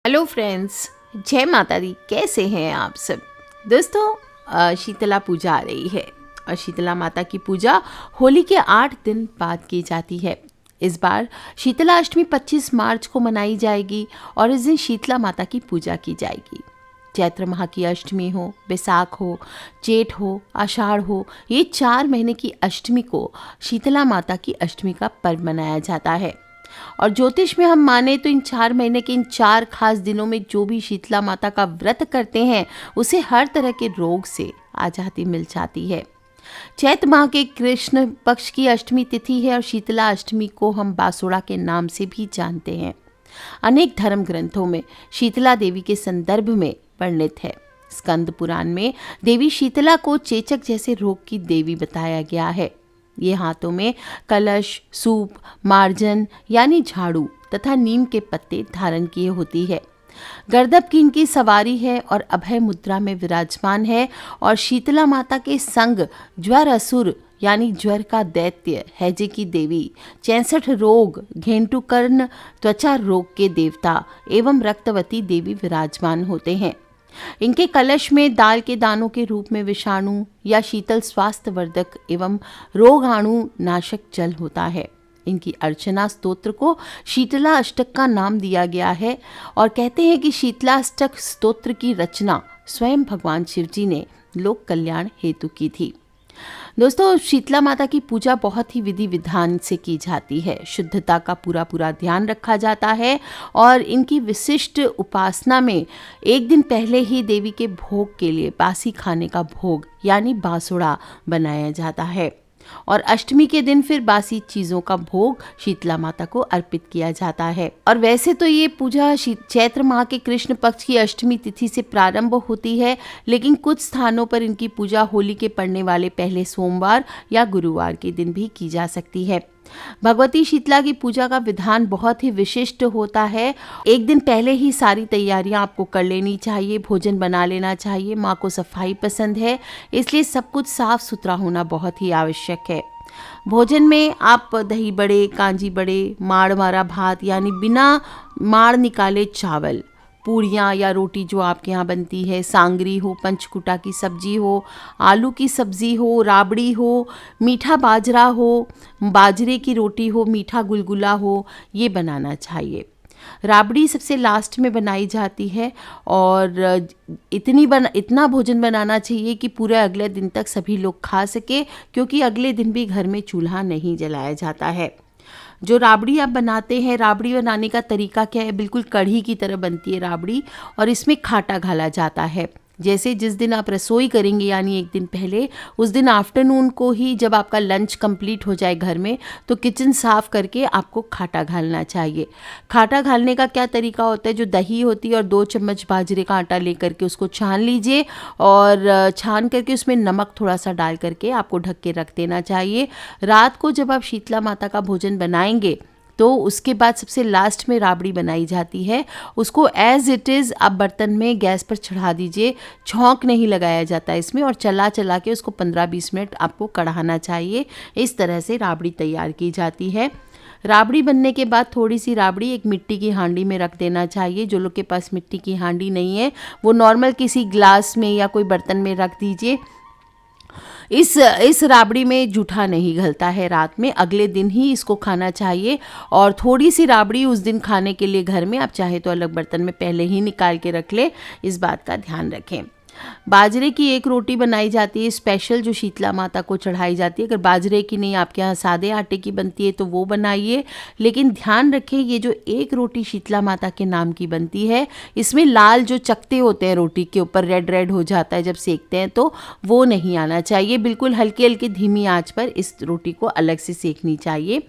Hello friends, जय माता दी। कैसे हैं आप सब दोस्तों। शीतला पूजा आ रही है और शीतला माता की पूजा होली के 8 दिन बाद की जाती है। इस बार शीतला अष्टमी 25 मार्च को मनाई जाएगी और इस दिन शीतला माता की पूजा की जाएगी। चैत्र माह की अष्टमी हो, बैसाख हो, जेठ हो, आषाढ़ हो, ये 4 महीने की अष्टमी को शीतला माता की अष्टमी का पर्व मनाया जाता है। और ज्योतिष में हम माने तो इन 4 महीने के इन 4 खास दिनों में जो भी शीतला माता का व्रत करते हैं उसे हर तरह के रोग से आजादी मिल जाती है। चैत्र माह के कृष्ण पक्ष की अष्टमी तिथि है और शीतला अष्टमी को हम बासुड़ा के नाम से भी जानते हैं। अनेक धर्म ग्रंथों में शीतला देवी के संदर्भ में वर्णित है। स्कंद पुराण में देवी शीतला को चेचक जैसे रोग की देवी बताया गया है। ये हाथों में कलश, सूप, मार्जन यानी झाड़ू तथा नीम के पत्ते धारण किए होती है। गर्दभ की इनकी सवारी है और अभय मुद्रा में विराजमान है और शीतला माता के संग ज्वर असुर यानी ज्वर का दैत्य, हैजे की देवी, 66 रोग, घेंटू कर्ण, त्वचा रोग के देवता एवं रक्तवती देवी विराजमान होते हैं। इनके कलश में दाल के दानों के रूप में विषाणु या शीतल स्वास्थ्य वर्धक एवं रोगाणु नाशक जल होता है। इनकी अर्चना स्तोत्र को शीतला अष्टक का नाम दिया गया है और कहते हैं कि शीतला अष्टक स्तोत्र की रचना स्वयं भगवान शिव जी ने लोक कल्याण हेतु की थी। दोस्तों, शीतला माता की पूजा बहुत ही विधि विधान से की जाती है। शुद्धता का पूरा ध्यान रखा जाता है और इनकी विशिष्ट उपासना में एक दिन पहले ही देवी के भोग के लिए बासी खाने का भोग यानी बासुड़ा बनाया जाता है और अष्टमी के दिन फिर बासी चीज़ों का भोग शीतला माता को अर्पित किया जाता है। और वैसे तो ये पूजा चैत्र माह के कृष्ण पक्ष की अष्टमी तिथि से प्रारंभ होती है, लेकिन कुछ स्थानों पर इनकी पूजा होली के पड़ने वाले पहले सोमवार या गुरुवार के दिन भी की जा सकती है। भगवती शीतला की पूजा का विधान बहुत ही विशिष्ट होता है। एक दिन पहले ही सारी तैयारियां आपको कर लेनी चाहिए, भोजन बना लेना चाहिए। माँ को सफाई पसंद है, इसलिए सब कुछ साफ सुथरा होना बहुत ही आवश्यक है। भोजन में आप दही बड़े, कांजी बड़े, माड़ मारा भात यानी बिना माड़ निकाले चावल, पूड़ियाँ या रोटी जो आपके यहाँ बनती है, सांगरी हो, पंचकुटा की सब्जी हो, आलू की सब्जी हो, राबड़ी हो, मीठा बाजरा हो, बाजरे की रोटी हो, मीठा गुलगुला हो, ये बनाना चाहिए। राबड़ी सबसे लास्ट में बनाई जाती है और इतना भोजन बनाना चाहिए कि पूरे अगले दिन तक सभी लोग खा सके, क्योंकि अगले दिन भी घर में चूल्हा नहीं जलाया जाता है। जो राबड़ी आप बनाते हैं, राबड़ी बनाने का तरीका क्या है? बिल्कुल कढ़ी की तरह बनती है राबड़ी और इसमें खाटा घाला जाता है। जैसे जिस दिन आप रसोई करेंगे यानी एक दिन पहले, उस दिन आफ्टरनून को ही जब आपका लंच कंप्लीट हो जाए घर में, तो किचन साफ करके आपको खाटा घालना चाहिए। खाटा घालने का क्या तरीका होता है? जो दही होती है और 2 चम्मच बाजरे का आटा लेकर के उसको छान लीजिए और छान करके उसमें नमक थोड़ा सा डाल करके आपको ढक के रख देना चाहिए। रात को जब आप शीतला माता का भोजन बनाएंगे तो उसके बाद सबसे लास्ट में राबड़ी बनाई जाती है। उसको एज इट इज़ आप बर्तन में गैस पर चढ़ा दीजिए, छौंक नहीं लगाया जाता इसमें, और चला चला के उसको 15-20 मिनट आपको कढ़ाना चाहिए। इस तरह से राबड़ी तैयार की जाती है। राबड़ी बनने के बाद थोड़ी सी राबड़ी एक मिट्टी की हांडी में रख देना चाहिए। जो लोग के पास मिट्टी की हांडी नहीं है वो नॉर्मल किसी ग्लास में या कोई बर्तन में रख दीजिए। इस राबड़ी में जूठा नहीं घलता है रात में, अगले दिन ही इसको खाना चाहिए। और थोड़ी सी राबड़ी उस दिन खाने के लिए घर में आप चाहे तो अलग बर्तन में पहले ही निकाल के रख ले, इस बात का ध्यान रखें। बाजरे की एक रोटी बनाई जाती है स्पेशल, जो शीतला माता को चढ़ाई जाती है। अगर बाजरे की नहीं, आपके यहाँ सादे आटे की बनती है तो वो बनाइए, लेकिन ध्यान रखें ये जो एक रोटी शीतला माता के नाम की बनती है, इसमें लाल जो चकते होते हैं रोटी के ऊपर, रेड रेड हो जाता है जब सेकते हैं, तो वो नहीं आना चाहिए। बिल्कुल हल्के हल्के धीमी आंच पर इस रोटी को अलग से सेकनी चाहिए।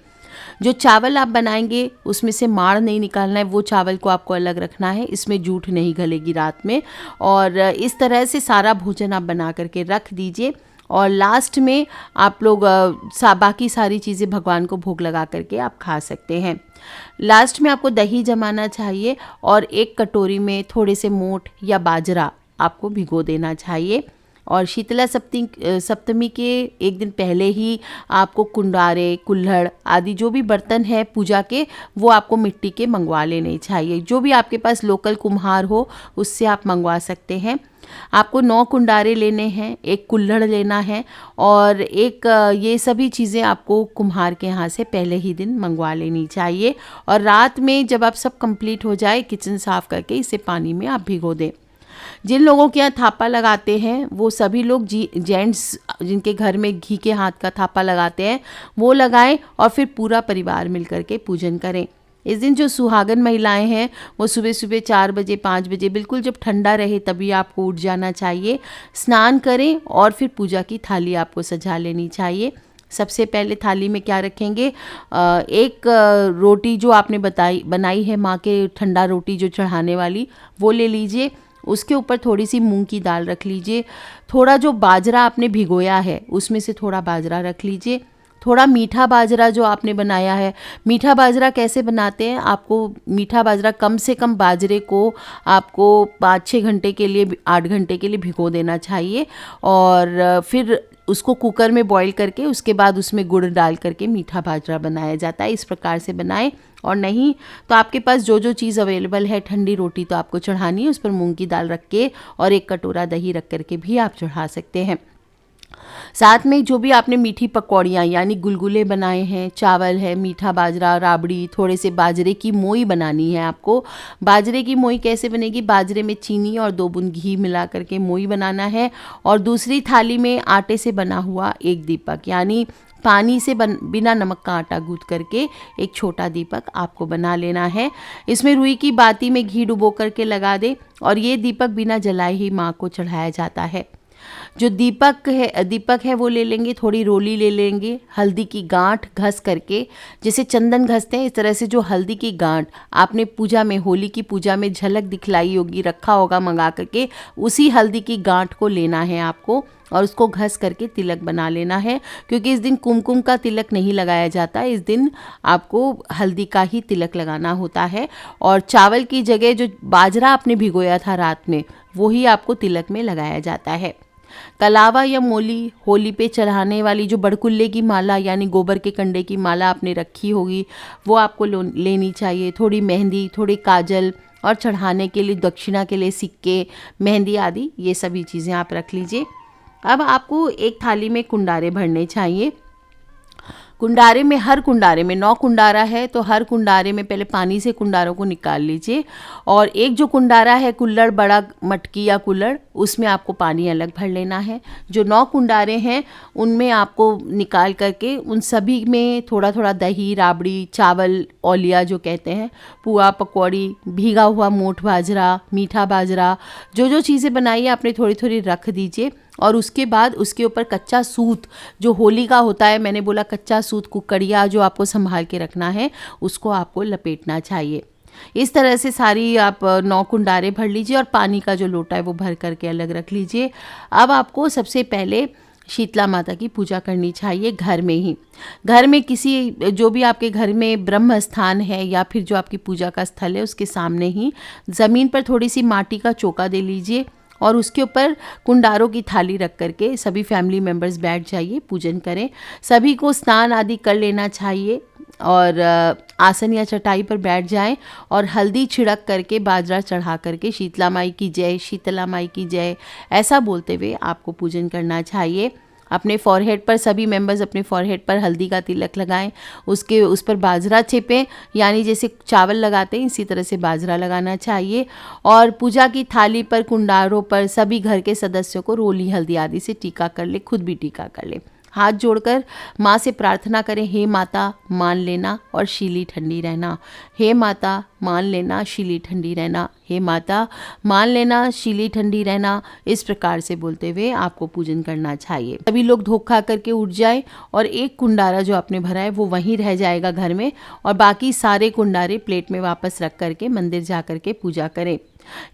जो चावल आप बनाएंगे उसमें से माड़ नहीं निकालना है, वो चावल को आपको अलग रखना है। इसमें जूठ नहीं गलेगी रात में। और इस तरह से सारा भोजन आप बना करके रख दीजिए और लास्ट में आप लोग बाकी सारी चीज़ें भगवान को भोग लगा करके आप खा सकते हैं। लास्ट में आपको दही जमाना चाहिए और एक कटोरी में थोड़े से मोठ या बाजरा आपको भिगो देना चाहिए और शीतला सप्तमी के एक दिन पहले ही आपको कुंडारे, कुल्हड़ आदि जो भी बर्तन है पूजा के, वो आपको मिट्टी के मंगवा लेने चाहिए। जो भी आपके पास लोकल कुम्हार हो उससे आप मंगवा सकते हैं। आपको 9 कुंडारे लेने हैं, एक कुल्हड़ लेना है और एक ये सभी चीज़ें आपको कुम्हार के यहाँ से पहले ही दिन मंगवा लेनी चाहिए। और रात में जब आप सब कंप्लीट हो जाए, किचन साफ़ करके इसे पानी में आप भिगो दें। जिन लोगों के यहाँ थापा लगाते हैं वो सभी लोग जेंट्स जिनके घर में घी के हाथ का थापा लगाते हैं वो लगाएं और फिर पूरा परिवार मिलकर के पूजन करें। इस दिन जो सुहागन महिलाएं हैं वो सुबह सुबह 4 बजे 5 बजे बिल्कुल जब ठंडा रहे तभी आपको उठ जाना चाहिए, स्नान करें और फिर पूजा की थाली आपको सजा लेनी चाहिए। सबसे पहले थाली में क्या रखेंगे, एक रोटी जो आपने बनाई है माँ के, ठंडा रोटी जो चढ़ाने वाली, वो ले लीजिए। उसके ऊपर थोड़ी सी मूंग की दाल रख लीजिए। थोड़ा जो बाजरा आपने भिगोया है उसमें से थोड़ा बाजरा रख लीजिए। थोड़ा मीठा बाजरा जो आपने बनाया है, मीठा बाजरा कैसे बनाते हैं, आपको मीठा बाजरा कम से कम बाजरे को आपको 5-6 घंटे के लिए, 8 घंटे के लिए भिगो देना चाहिए और फिर उसको कुकर में बॉईल करके उसके बाद उसमें गुड़ डाल करके मीठा बाजरा बनाया जाता है। इस प्रकार से बनाएं। और नहीं तो आपके पास जो जो चीज़ अवेलेबल है, ठंडी रोटी तो आपको चढ़ानी है, उस पर मूंग की दाल रख के और एक कटोरा दही रख करके भी आप चढ़ा सकते हैं। साथ में जो भी आपने मीठी पकौड़ियाँ यानी गुलगुले बनाए हैं, चावल है, मीठा बाजरा, राबड़ी, थोड़े से बाजरे की मोई बनानी है आपको। बाजरे की मोई कैसे बनेगी, बाजरे में चीनी और 2 बूंद घी मिला करके मोई बनाना है। और दूसरी थाली में आटे से बना हुआ एक दीपक यानी पानी से बिना नमक का आटा गूंथ करके एक छोटा दीपक आपको बना लेना है। इसमें रुई की बाती में घी डुबो करके लगा दें और ये दीपक बिना जलाए ही माँ को चढ़ाया जाता है। जो दीपक है वो ले लेंगे, थोड़ी रोली ले लेंगे, हल्दी की गांठ घस करके, जैसे चंदन घसते हैं इस तरह से जो हल्दी की गांठ आपने पूजा में, होली की पूजा में झलक दिखलाई होगी, रखा होगा मंगा करके, उसी हल्दी की गांठ को लेना है आपको और उसको घस करके तिलक बना लेना है। क्योंकि इस दिन कुमकुम का तिलक नहीं लगाया जाता, इस दिन आपको हल्दी का ही तिलक लगाना होता है। और चावल की जगह जो बाजरा आपने भिगोया था रात में, वही आपको तिलक में लगाया जाता है। कलावा या मोली, होली पे चढ़ाने वाली जो बड़कुल्ले की माला यानी गोबर के कंडे की माला आपने रखी होगी, वो आपको लेनी चाहिए। थोड़ी मेहंदी, थोड़ी काजल और चढ़ाने के लिए, दक्षिणा के लिए सिक्के, मेहंदी आदि, ये सभी चीज़ें आप रख लीजिए। अब आपको एक थाली में कुंडारे भरने चाहिए। कुंडारे में, हर कुंडारे में 9 कुंडारा है तो हर कुंडारे में पहले पानी से कुंडारों को निकाल लीजिए और एक जो कुंडारा है कुल्हड़, बड़ा मटकी या कुल्हड़, उसमें आपको पानी अलग भर लेना है। जो 9 कुंडारे हैं उनमें आपको निकाल करके उन सभी में थोड़ा थोड़ा दही, राबड़ी, चावल, औलिया जो कहते हैं, पुआ, पकौड़ी, भीगा हुआ मोठ बाजरा, मीठा बाजरा, जो जो चीज़ें बनाई है आपने थोड़ी थोड़ी रख दीजिए। और उसके बाद उसके ऊपर कच्चा सूत जो होली का होता है, मैंने बोला कच्चा सूत, कुकड़िया जो आपको संभाल के रखना है, उसको आपको लपेटना चाहिए। इस तरह से सारी आप 9 कुंडारे भर लीजिए और पानी का जो लोटा है वो भर करके अलग रख लीजिए। अब आपको सबसे पहले शीतला माता की पूजा करनी चाहिए घर में ही। घर में किसी, जो भी आपके घर में ब्रह्म स्थान है या फिर जो आपकी पूजा का स्थल है, उसके सामने ही ज़मीन पर थोड़ी सी माटी का चौका दे लीजिए और उसके ऊपर कुंडारों की थाली रख करके सभी फैमिली मेम्बर्स बैठ जाइए, पूजन करें। सभी को स्नान आदि कर लेना चाहिए और आसन या चटाई पर बैठ जाएं और हल्दी छिड़क करके, बाजरा चढ़ा करके शीतला माई की जय, शीतला माई की जय, ऐसा बोलते हुए आपको पूजन करना चाहिए। अपने फॉरहेड पर, सभी मेंबर्स अपने फॉरहेड पर हल्दी का तिलक लगाएं, उस पर बाजरा छिपें, यानी जैसे चावल लगाते हैं इसी तरह से बाजरा लगाना चाहिए। और पूजा की थाली पर, कुंडारों पर सभी घर के सदस्यों को रोली, हल्दी आदि से टीका कर ले, खुद भी टीका कर ले। हाथ जोड़कर माँ से प्रार्थना करें, हे माता मान लेना और शीली ठंडी रहना, हे माता मान लेना, शीली ठंडी रहना, हे माता मान लेना, शीली ठंडी रहना। इस प्रकार से बोलते हुए आपको पूजन करना चाहिए। सभी लोग धोखा खा करके उठ जाए और एक कुंडारा जो आपने भरा है वो वहीं रह जाएगा घर में और बाकी सारे कुंडारे प्लेट में वापस रख करके मंदिर जा करके पूजा करें।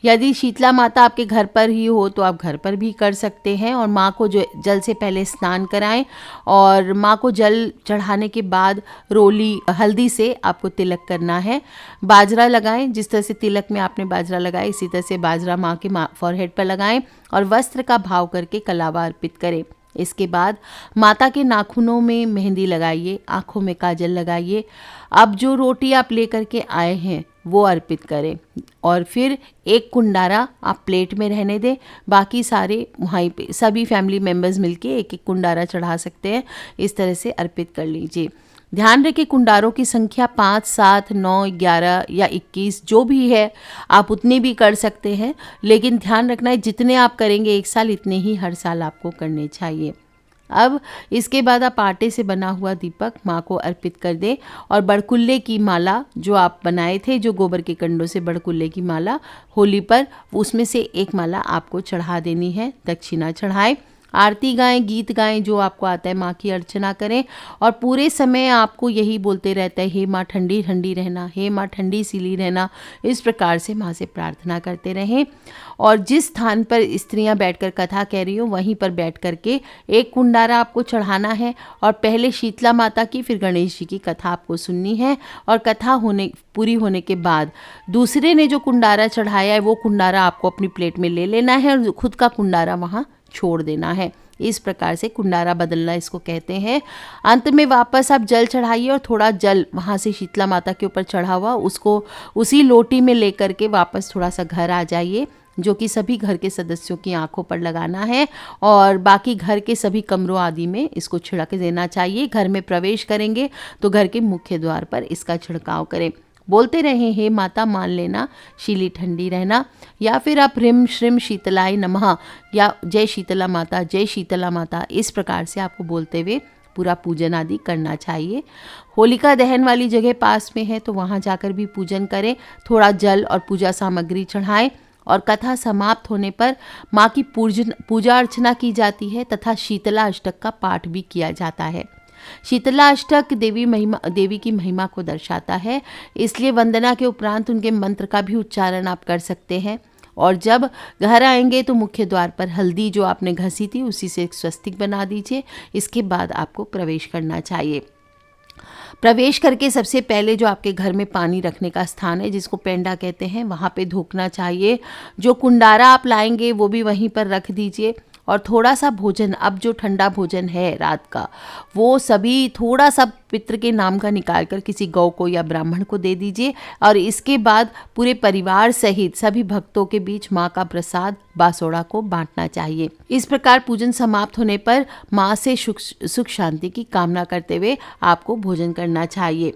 यदि शीतला माता आपके घर पर ही हो तो आप घर पर भी कर सकते हैं। और माँ को जो जल से पहले स्नान कराएं और माँ को जल चढ़ाने के बाद रोली हल्दी से आपको तिलक करना है। बाजरा लगाएं, जिस तरह से तिलक में आपने बाजरा लगाया इसी तरह से बाजरा माँ के फॉरहेड पर लगाएं और वस्त्र का भाव करके कलावा अर्पित करें। इसके बाद माता के नाखूनों में मेहंदी लगाइए, आँखों में काजल लगाइए। अब जो रोटी आप लेकर के आए हैं वो अर्पित करें और फिर एक कुंडारा आप प्लेट में रहने दें। बाकी सारे वहीं पे सभी फैमिली मेम्बर्स मिलके एक एक कुंडारा चढ़ा सकते हैं। इस तरह से अर्पित कर लीजिए। ध्यान रखें कुंडारों की संख्या 5, 7, 9, 11 या 21 जो भी है आप उतने भी कर सकते हैं, लेकिन ध्यान रखना है जितने आप करेंगे एक साल इतने ही हर साल आपको करने चाहिए। अब इसके बाद आप आटे से बना हुआ दीपक माँ को अर्पित कर दें और बड़कुल्ले की माला जो आप बनाए थे, जो गोबर के कंडों से बड़कुल्ले की माला होली पर, उसमें से एक माला आपको चढ़ा देनी है। दक्षिणा चढ़ाएं, आरती गाएं, गीत गाएं, जो आपको आता है माँ की अर्चना करें और पूरे समय आपको यही बोलते रहता है, हे माँ ठंडी ठंडी रहना, हे माँ ठंडी सीली रहना। इस प्रकार से माँ से प्रार्थना करते रहें और जिस स्थान पर स्त्रियां बैठकर कथा कह रही हो वहीं पर बैठ करके एक कुंडारा आपको चढ़ाना है और पहले शीतला माता की फिर गणेश जी की कथा आपको सुननी है और कथा पूरी होने के बाद दूसरे ने जो कुंडारा चढ़ाया है वो कुंडारा आपको अपनी प्लेट में ले लेना है और खुद का कुंडारा वहाँ छोड़ देना है। इस प्रकार से कुंडारा बदलना इसको कहते हैं। अंत में वापस आप जल चढ़ाइए और थोड़ा जल वहाँ से शीतला माता के ऊपर चढ़ा हुआ उसको उसी लोटी में लेकर के वापस थोड़ा सा घर आ जाइए, जो कि सभी घर के सदस्यों की आंखों पर लगाना है और बाकी घर के सभी कमरों आदि में इसको छिड़क देना चाहिए। घर में प्रवेश करेंगे तो घर के मुख्य द्वार पर इसका छिड़काव करें। बोलते रहें, हे माता मान लेना, शीली ठंडी रहना, या फिर आप ह्रीं श्रीं शीतलाय नमः या जय शीतला माता, जय शीतला माता, इस प्रकार से आपको बोलते हुए पूरा पूजन आदि करना चाहिए। होलिका दहन वाली जगह पास में है तो वहाँ जाकर भी पूजन करें। थोड़ा जल और पूजा सामग्री चढ़ाएं और कथा समाप्त होने पर माँ की पूजा अर्चना की जाती है तथा शीतला अष्टक का पाठ भी किया जाता है। शीतला अष्टक देवी की महिमा को दर्शाता है, इसलिए वंदना के उपरांत उनके मंत्र का भी उच्चारण आप कर सकते हैं। और जब घर आएंगे तो मुख्य द्वार पर हल्दी जो आपने घसी थी उसी से एक स्वस्तिक बना दीजिए। इसके बाद आपको प्रवेश करना चाहिए। प्रवेश करके सबसे पहले जो आपके घर में पानी रखने का स्थान है जिसको पेंडा कहते हैं वहाँ पे धोखना चाहिए। जो कुंडारा आप लाएंगे वो भी वहीं पर रख दीजिए और थोड़ा सा भोजन, अब जो ठंडा भोजन है रात का, वो सभी थोड़ा सा पितृ के नाम का निकाल कर किसी गौ को या ब्राह्मण को दे दीजिए। और इसके बाद पूरे परिवार सहित सभी भक्तों के बीच माँ का प्रसाद बासोड़ा को बांटना चाहिए। इस प्रकार पूजन समाप्त होने पर माँ से सुख शांति की कामना करते हुए आपको भोजन करना चाहिए।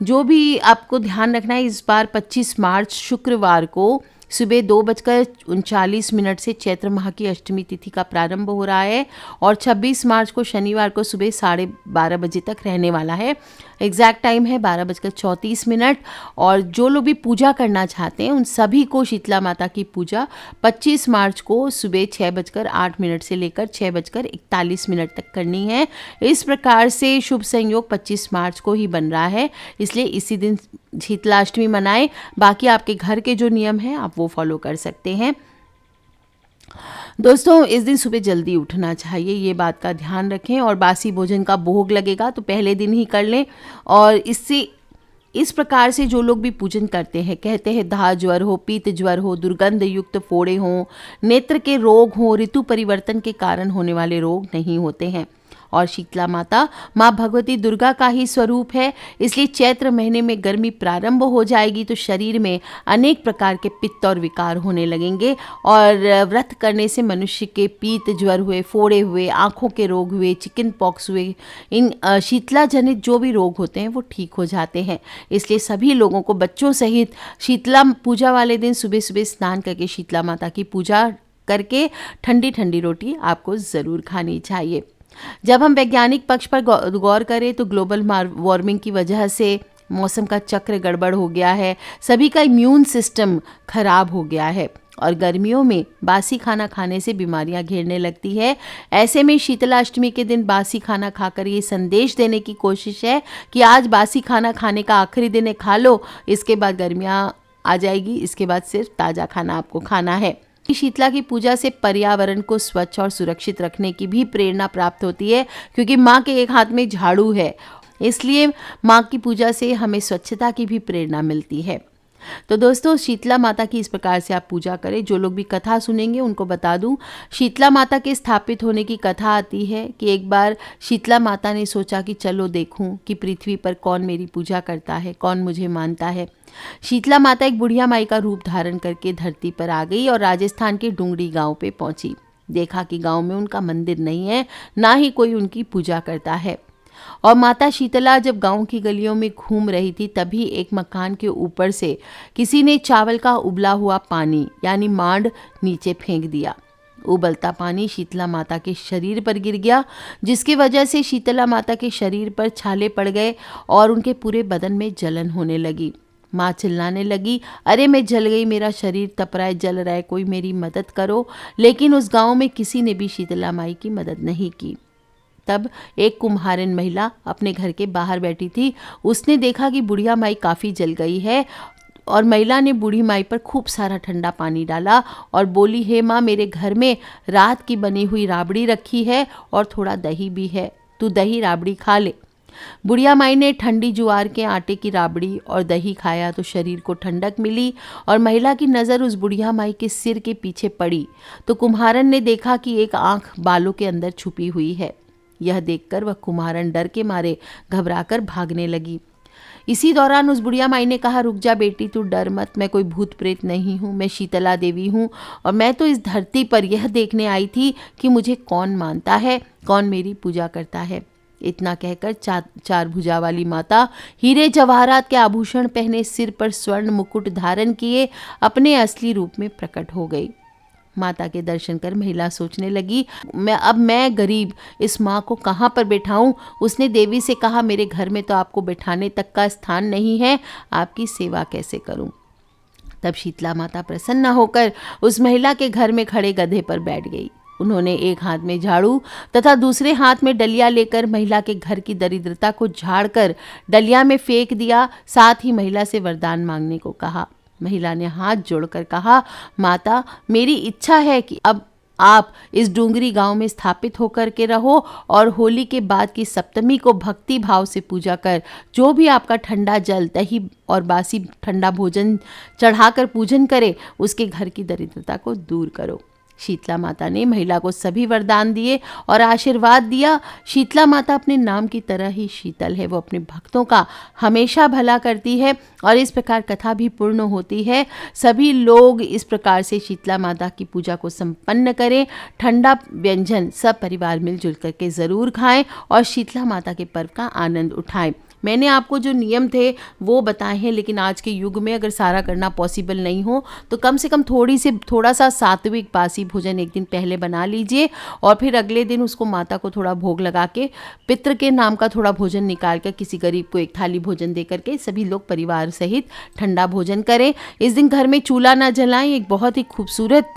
जो भी आपको ध्यान रखना है, इस बार 25 मार्च शुक्रवार को सुबह 2:39 से चैत्र माह की अष्टमी तिथि का प्रारंभ हो रहा है और 26 मार्च को शनिवार को सुबह 12:30 बजे तक रहने वाला है। एग्जैक्ट टाइम है 12:34। और जो लोग भी पूजा करना चाहते हैं उन सभी को शीतला माता की पूजा 25 मार्च को सुबह 6:08 से लेकर 6:41 तक करनी है। इस प्रकार से शुभ संयोग 25 मार्च को ही बन रहा है, इसलिए इसी दिन शीतलाष्टमी मनाएं। बाकी आपके घर के जो नियम हैं आप वो फॉलो कर सकते हैं। दोस्तों, इस दिन सुबह जल्दी उठना चाहिए, ये बात का ध्यान रखें। और बासी भोजन का भोग लगेगा तो पहले दिन ही कर लें। और इससे इस प्रकार से जो लोग भी पूजन करते हैं, कहते हैं दाह ज्वर हो, पीत ज्वर हो, दुर्गंध युक्त फोड़े हों, नेत्र के रोग हों, ऋतु परिवर्तन के कारण होने वाले रोग नहीं होते हैं। और शीतला माता माँ भगवती दुर्गा का ही स्वरूप है, इसलिए चैत्र महीने में गर्मी प्रारंभ हो जाएगी तो शरीर में अनेक प्रकार के पित्त और विकार होने लगेंगे। और व्रत करने से मनुष्य के पीत ज्वर हुए, फोड़े हुए, आँखों के रोग हुए, चिकन पॉक्स हुए, इन शीतला जनित जो भी रोग होते हैं वो ठीक हो जाते हैं। इसलिए सभी लोगों को बच्चों सहित शीतला पूजा वाले दिन सुबह सुबह स्नान करके शीतला माता की पूजा करके ठंडी ठंडी रोटी आपको ज़रूर खानी चाहिए। जब हम वैज्ञानिक पक्ष पर गौर करें तो ग्लोबल वार्मिंग की वजह से मौसम का चक्र गड़बड़ हो गया है, सभी का इम्यून सिस्टम खराब हो गया है और गर्मियों में बासी खाना खाने से बीमारियां घेरने लगती है। ऐसे में शीतलाष्टमी के दिन बासी खाना खाकर ये संदेश देने की कोशिश है कि आज बासी खाना खाने का आखिरी दिन है, खा लो, इसके बाद गर्मियां आ जाएगी। इसके बाद सिर्फ ताज़ा खाना आपको खाना है। शीतला की पूजा से पर्यावरण को स्वच्छ और सुरक्षित रखने की भी प्रेरणा प्राप्त होती है, क्योंकि माँ के एक हाथ में झाड़ू है, इसलिए माँ की पूजा से हमें स्वच्छता की भी प्रेरणा मिलती है। तो दोस्तों, शीतला माता की इस प्रकार से आप पूजा करें। जो लोग भी कथा सुनेंगे उनको बता दूं, शीतला माता के स्थापित होने की कथा आती है कि एक बार शीतला माता ने सोचा कि चलो देखूं कि पृथ्वी पर कौन मेरी पूजा करता है, कौन मुझे मानता है। शीतला माता एक बुढ़िया माई का रूप धारण करके धरती पर आ गई और राजस्थान के डूंगरी गांव पे पहुंची। देखा कि गांव में उनका मंदिर नहीं है, ना ही कोई उनकी पूजा करता है। और माता शीतला जब गांव की गलियों में घूम रही थी, तभी एक मकान के ऊपर से किसी ने चावल का उबला हुआ पानी यानी मांड नीचे फेंक दिया। उबलता पानी शीतला माता के शरीर पर गिर गया, जिसकी वजह से शीतला माता के शरीर पर छाले पड़ गए और उनके पूरे बदन में जलन होने लगी। माँ चिल्लाने लगी, अरे मैं जल गई, मेरा शरीर तप रहा है, जल रहा है, कोई मेरी मदद करो। लेकिन उस गांव में किसी ने भी शीतला माई की मदद नहीं की। तब एक कुम्हारिन महिला अपने घर के बाहर बैठी थी। उसने देखा कि बुढ़िया माई काफ़ी जल गई है और महिला ने बूढ़ी माई पर खूब सारा ठंडा पानी डाला और बोली, हे माँ, मेरे घर में रात की बनी हुई राबड़ी रखी है और थोड़ा दही भी है, तू दही राबड़ी खा ले। बुढ़िया माई ने ठंडी ज्वार के आटे की राबड़ी और दही खाया तो शरीर को ठंडक मिली और महिला की नज़र उस बुढ़िया माई के सिर के पीछे पड़ी तो कुम्हारन ने देखा कि एक आंख बालों के अंदर छुपी हुई है। यह देखकर वह कुम्हारन डर के मारे घबराकर भागने लगी। इसी दौरान उस बुढ़िया माई ने कहा, रुक जा बेटी, तू डर मत, मैं कोई भूत प्रेत नहीं हूँ, मैं शीतला देवी हूँ और मैं तो इस धरती पर यह देखने आई थी कि मुझे कौन मानता है, कौन मेरी पूजा करता है। इतना कहकर चार भुजा वाली माता हीरे जवाहरात के आभूषण पहने, सिर पर स्वर्ण मुकुट धारण किए अपने असली रूप में प्रकट हो गई। माता के दर्शन कर महिला सोचने लगी, मैं गरीब इस माँ को कहाँ पर बैठाऊं। उसने देवी से कहा, मेरे घर में तो आपको बैठाने तक का स्थान नहीं है, आपकी सेवा कैसे करूं। तब शीतला माता प्रसन्न होकर उस महिला के घर में खड़े गधे पर बैठ गई। उन्होंने एक हाथ में झाड़ू तथा दूसरे हाथ में डलिया लेकर महिला के घर की दरिद्रता को झाड़कर डलिया में फेंक दिया। साथ ही महिला से वरदान मांगने को कहा। महिला ने हाथ जोड़कर कहा, माता, मेरी इच्छा है कि अब आप इस डूंगरी गांव में स्थापित होकर के रहो और होली के बाद की सप्तमी को भक्ति भाव से पूजा कर जो भी आपका ठंडा जल, दही और बासी ठंडा भोजन चढ़ाकर पूजन करे, उसके घर की दरिद्रता को दूर करो। शीतला माता ने महिला को सभी वरदान दिए और आशीर्वाद दिया। शीतला माता अपने नाम की तरह ही शीतल है, वो अपने भक्तों का हमेशा भला करती है और इस प्रकार कथा भी पूर्ण होती है। सभी लोग इस प्रकार से शीतला माता की पूजा को संपन्न करें। ठंडा व्यंजन सब परिवार मिलजुल करके ज़रूर खाएं और शीतला माता के पर्व का आनंद उठाएं। मैंने आपको जो नियम थे वो बताए हैं, लेकिन आज के युग में अगर सारा करना पॉसिबल नहीं हो तो कम से कम थोड़ा सा सात्विक बासी भोजन एक दिन पहले बना लीजिए और फिर अगले दिन उसको माता को थोड़ा भोग लगा के पितृ के नाम का थोड़ा भोजन निकाल कर किसी गरीब को एक थाली भोजन दे करके सभी लोग परिवार सहित ठंडा भोजन करें। इस दिन घर में चूल्हा ना जलाएं। एक बहुत ही खूबसूरत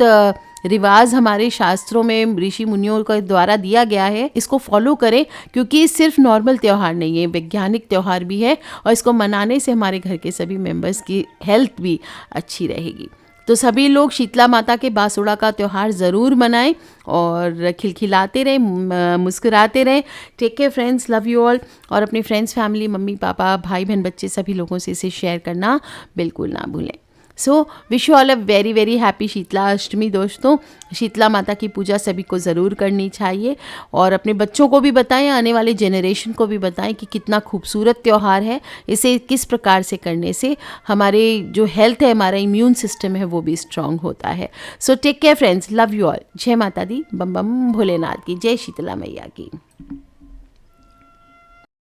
रिवाज हमारे शास्त्रों में ऋषि मुनियों के द्वारा दिया गया है, इसको फॉलो करें क्योंकि ये सिर्फ नॉर्मल त्यौहार नहीं है, वैज्ञानिक त्यौहार भी है और इसको मनाने से हमारे घर के सभी मेंबर्स की हेल्थ भी अच्छी रहेगी। तो सभी लोग शीतला माता के बासुड़ा का त्यौहार ज़रूर मनाएं और खिलखिलाते रहें, मुस्कुराते रहें। Take care friends, love you all. और अपने फ्रेंड्स, फैमिली, मम्मी पापा, भाई बहन, बच्चे सभी लोगों से इसे शेयर करना बिल्कुल ना भूलें। So wish you all a very very happy Sheetla Ashtami. दोस्तों, शीतला माता की पूजा सभी को ज़रूर करनी चाहिए और अपने बच्चों को भी बताएं, आने वाले जेनरेशन को भी बताएं कि कितना खूबसूरत त्यौहार है। इसे किस प्रकार से करने से हमारे जो हेल्थ है, हमारा इम्यून सिस्टम है, वो भी स्ट्रांग होता है। So take care friends, love you all. जय माता दी, बम बम भोलेनाथ की, जय शीतला मैया की।